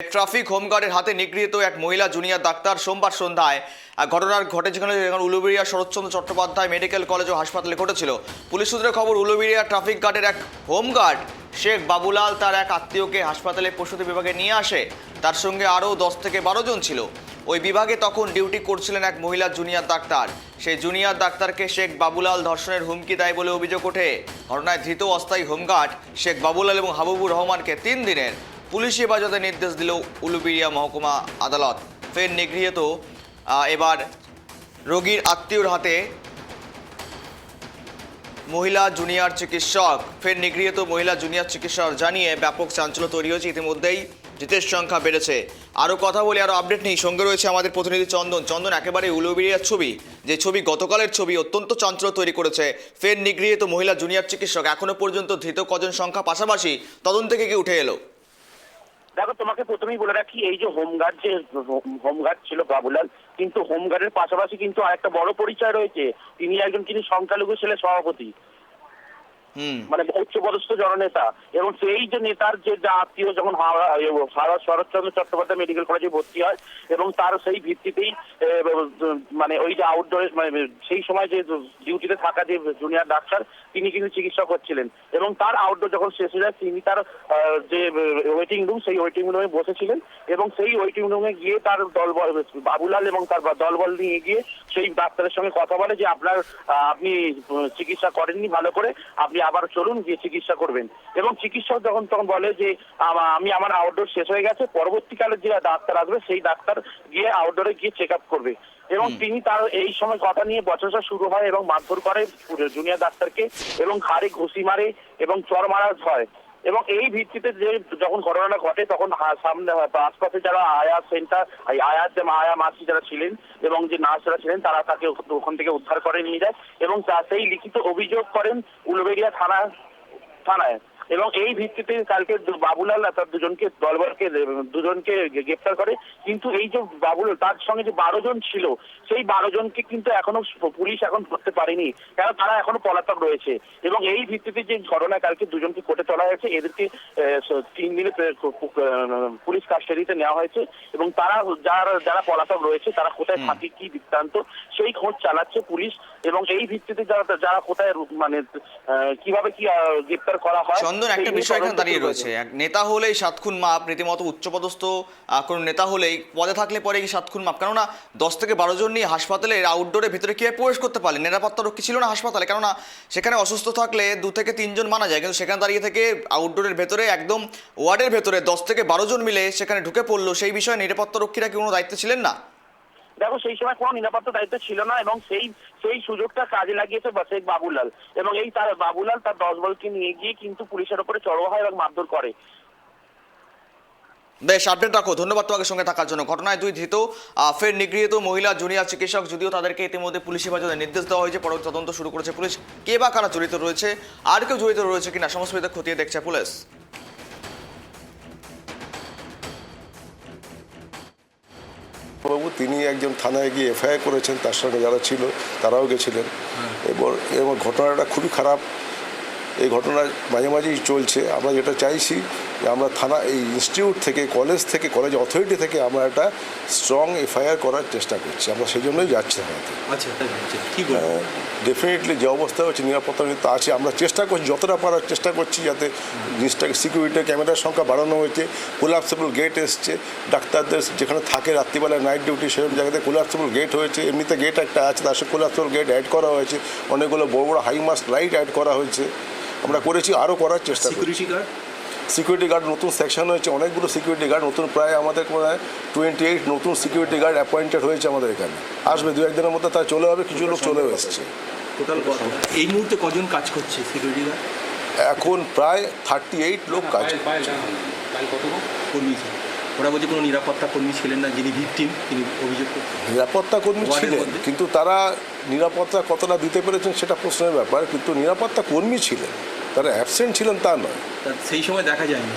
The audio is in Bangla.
ট্রাফিক হোমগার্ডের হাতে নিগৃহীত এক মহিলা জুনিয়র ডাক্তার সোমবার সন্ধ্যায় ঘটনার ঘটে যেখানে উলুবেড়িয়া শরৎচন্দ্র চট্টোপাধ্যায় মেডিকেল কলেজ ও হাসপাতালে ঘটেছিল। পুলিশ সূত্রে খবর, উলুবেড়িয়া ট্রাফিক গার্ডের এক হোমগার্ড শেখ বাবুলাল তার এক আত্মীয়কে হাসপাতালে প্রসূতি বিভাগে নিয়ে আসে। তার সঙ্গে আরও 10 থেকে 12 জন ছিল। ওই বিভাগে তখন ডিউটি করছিলেন এক মহিলা জুনিয়র ডাক্তার। সেই জুনিয়র ডাক্তারকে শেখ বাবুলাল ধর্ষণের হুমকি দেয় বলে অভিযোগ ওঠে। ঘটনায় ধৃত অস্থায়ী হোমগার্ড শেখ বাবুলাল এবং হাবিবুর রহমানকে 3 দিনের পুলিশি হেফাজতে নির্দেশ দিল উলুবেড়িয়া মহকুমা আদালত। ফের নিগৃহীত এবার রোগীর আত্মীয়র হাতে মহিলা জুনিয়র চিকিৎসক। ফের নিগৃহীত মহিলা জুনিয়র চিকিৎসক জানিয়ে ব্যাপক চাঞ্চল্য তৈরি হয়েছে। ইতিমধ্যেই জিতের সংখ্যা বেড়েছে। আরও কথা বলি, আরও আপডেট নেই। সঙ্গে রয়েছে আমাদের প্রতিনিধি চন্দন। একেবারে উলুবেড়িয়ার ছবি, যে ছবি গতকালের ছবি, অত্যন্ত চাঞ্চল্য তৈরি করেছে। ফের নিগৃহীত মহিলা জুনিয়র চিকিৎসক, এখনো পর্যন্ত ধৃত কজন সংখ্যা, পাশাপাশি তদন্ত থেকে কি উঠে এলো? দেখো, তোমাকে প্রথমেই বলে রাখি, এই যে হোমগার্ড ছিল বাবুলাল, কিন্তু হোমগার্ডের পাশাপাশি কিন্তু আরেকটা বড় পরিচয় রয়েছে। তিনি একজন সংখ্যালঘু ছেলে সভাপতি, মানে উচ্চপদস্থ জননেতা। এবং সেই যে নেতার যে আত্মীয় যখন শরৎচন্দ্র চট্টোপাধ্যায় মেডিকেল কলেজে ভর্তি হয়, এবং তার সেই ভিত্তিতেই মানে ওই যে আউটডোরে, মানে সেই সময় যে ডিউটিতে থাকা যে জুনিয়র ডাক্তার, তিনি কিন্তু চিকিৎসা করছিলেন। এবং তার আউটডোর যখন শেষ হয়ে যায়, তিনি তার যে ওয়েটিং রুম, সেই ওয়েটিং রুমে বসেছিলেন। এবং সেই ওয়েটিং রুমে গিয়ে তার দলবল, বাবুলাল এবং তার দলবল নিয়ে গিয়ে সেই ডাক্তারের সঙ্গে কথা বলে যে আপনি চিকিৎসা করেননি ভালো করে, আপনি আবার চলুন, গিয়ে চিকিৎসা করবেন। এবং চিকিৎসক তখন বলে যে আমার আউটডোর শেষ হয়ে গেছে, পরবর্তীকালে যে ডাক্তার আসবে সেই ডাক্তার গিয়ে আউটডোরে গিয়ে চেক আপ করবে। এবং তিনি তার এই সময় কথা নিয়ে বচসা শুরু হয় এবং মারধর করে জুনিয়র ডাক্তারকে, এবং ঘাড়ে ঘুষি মারে এবং চর মারা হয়। এবং এই ভিত্তিতে যে যখন ঘটনাটা ঘটে, তখন সামনে আশপাশে যারা আয়া মাসি যারা ছিলেন এবং যে নার্স যারা ছিলেন, তারা তাকে ওখান থেকে উদ্ধার করে নিয়ে যায় এবং সেই লিখিত অভিযোগ করেন উলুবেড়িয়া থানায়। এবং এই ভিত্তিতে কালকে বাবুলাল তার দুজনকে গ্রেপ্তার করে। কিন্তু এই যে বাবুলাল, তার সঙ্গে যে 12 জন ছিল, সেই 12 জনকে কিন্তু এখনো পুলিশ ধরতে পারেনি, কারণ তারা এখনো পলাতক রয়েছে। এবং এই ভিত্তিতে যে ঘটনা, কালকে দুজনকে কোর্টে তোলা হয়েছে, এদেরকে 3 দিনে পুলিশ কাস্টাডিতে নেওয়া হয়েছে। এবং তারা যারা পলাতক রয়েছে, তারা কোথায় থাকে, কি বৃত্তান্ত, সেই খোঁজ চালাচ্ছে পুলিশ। এবং এই ভিত্তিতে যারা কোথায়, মানে কিভাবে কি গ্রেপ্তার করা হয়। একটা বিষয় এখানে দাঁড়িয়ে রয়েছে, এক নেতা হলেই 7 খুন মাপ, রীতিমতো উচ্চপদস্থ কোন নেতা হলেই পদে থাকলে পরে কি 7 খুন মাপ? কেননা 10 থেকে 12 জন নিয়ে হাসপাতালের আউটডোরের ভিতরে কিভাবে প্রবেশ করতে পারলেন? নিরাপত্তা রক্ষী ছিল না হাসপাতালে? কেননা সেখানে অসুস্থ থাকলে 2 থেকে 3 জন মানা যায়, কিন্তু সেখানে দাঁড়িয়ে থেকে আউটডোরের ভেতরে, একদম ওয়ার্ডের ভেতরে 10 থেকে 12 জন মিলে সেখানে ঢুকে পড়লো। সেই বিষয়ে নিরাপত্তা রক্ষীরা কি কোনো দায়িত্ব ছিলেন না? দেখো, সেই সময় কোনো নিরাপত্তা দায়িত্ব ছিল না, এবং সেই সুযোগটা কাজে লাগিয়েছে শেখ বাবুলাল। এবং তার বাবুলাল তার 10 বলকে নিয়ে গিয়ে কিন্তু পুলিশের উপরে চড়াও হয় এবং মারধর করে। বেশ, আপডেট রাখো। ধন্যবাদ তোমাকে সঙ্গে থাকার জন্য। ঘটনায় 2 ধৃত, ফের নিগৃহীত মহিলা জুনিয়র চিকিৎসক, যদিও তাদেরকে ইতিমধ্যে পুলিশ হেফাজতে নির্দেশ দেওয়া হয়েছে। পরবর্তী তদন্ত শুরু করেছে পুলিশ। কে বা কারা জড়িত রয়েছে, আর কেউ জড়িত রয়েছে কিনা, সমস্ত বিষয় খতিয়ে দেখছে পুলিশ। বাবু তিনি একজন থানায় গিয়ে এফআইআর করেছেন, তার সঙ্গে যারা ছিল তারাও গেছিলেন। এবং ঘটনাটা খুবই খারাপ। এই ঘটনা মাঝে মাঝেই চলছে। আমরা যেটা চাইছি যে আমরা থানা, এই ইনস্টিটিউট থেকে, কলেজ অথরিটি থেকে আমরা একটা স্ট্রং এফআইআর করার চেষ্টা করছি। আমরা সেই জন্যই যাচ্ছি থানাতে। ডেফিনেটলি যে অবস্থা হচ্ছে, নিরাপত্তা আছে, আমরা চেষ্টা করছি, যতটা পারার চেষ্টা করছি, যাতে জিনিসটাকে সিকিউরিটি ক্যামেরার সংখ্যা বাড়ানো হয়েছে, কোলাপসেবল গেট এসছে, ডাক্তারদের যেখানে থাকে রাত্রিবেলায় নাইট ডিউটি, সেসব জায়গাতে কোলাপসেবল গেট হয়েছে। এমনিতে গেট একটা আছে, তার সাথে কোলাপসেবল গেট অ্যাড করা হয়েছে, অনেকগুলো বড় বড় হাইমাস্ট লাইট অ্যাড করা হয়েছে। আমরা করেছি, আরও করার চেষ্টা করি। সিকিউরিটি গার্ড নতুন সেকশন হয়েছে, অনেকগুলো সিকিউরিটি গার্ড নতুন, প্রায় আমাদের 28 নতুন সিকিউরিটি গার্ড অ্যাপয়েন্টেড হয়েছে আমাদের এখানে। আসবে 2-1 দিনের মধ্যে তারা চলে হবে, কিছু লোক চলেও এসছে। এই মুহূর্তে কজন কাজ করছে সিকিউরিটি গার্ড? এখন প্রায় 38 লোক কাজ করছে। ওরা বলছে কোনো নিরাপত্তা কর্মী ছিলেন না, যিনি ভিকটিম, তিনি অভিযোগ করছেন। নিরাপত্তা কর্মী ছিলেন, কিন্তু তারা নিরাপত্তা কতটা দিতে পেরেছেন সেটা প্রশ্নের ব্যাপার। কিন্তু নিরাপত্তা কর্মী ছিলেন, তারা অ্যাবসেন্ট ছিলেন তা নয়। সেই সময় দেখা যায়নি।